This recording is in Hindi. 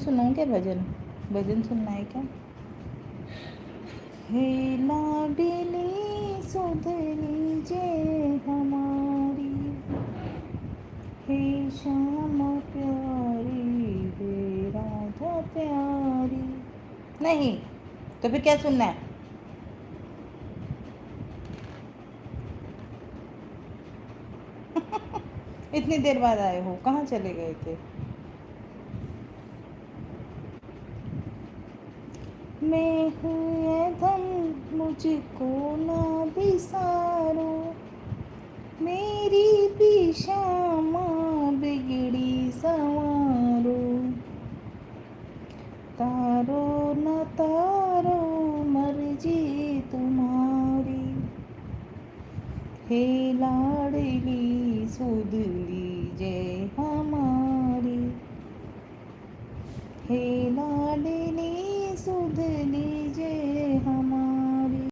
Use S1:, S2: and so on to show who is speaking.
S1: सुनाऊँ क्या भजन? भजन सुनना है क्या? हे लाडली सुधरी जय हमारी, हे श्याम प्यारी, हे राधा प्यारी। नहीं तो फिर क्या सुनना है? इतनी देर बाद आए हो, कहाँ चले गए थे? मैं हूँ अधम, मुझको ना बिसारो, मेरी भी श्यामा बिगड़ी संवारो, तारो न तारो मर्जी तुम्हारी, हे लाडली सुधली जय हमारी, हे लाडली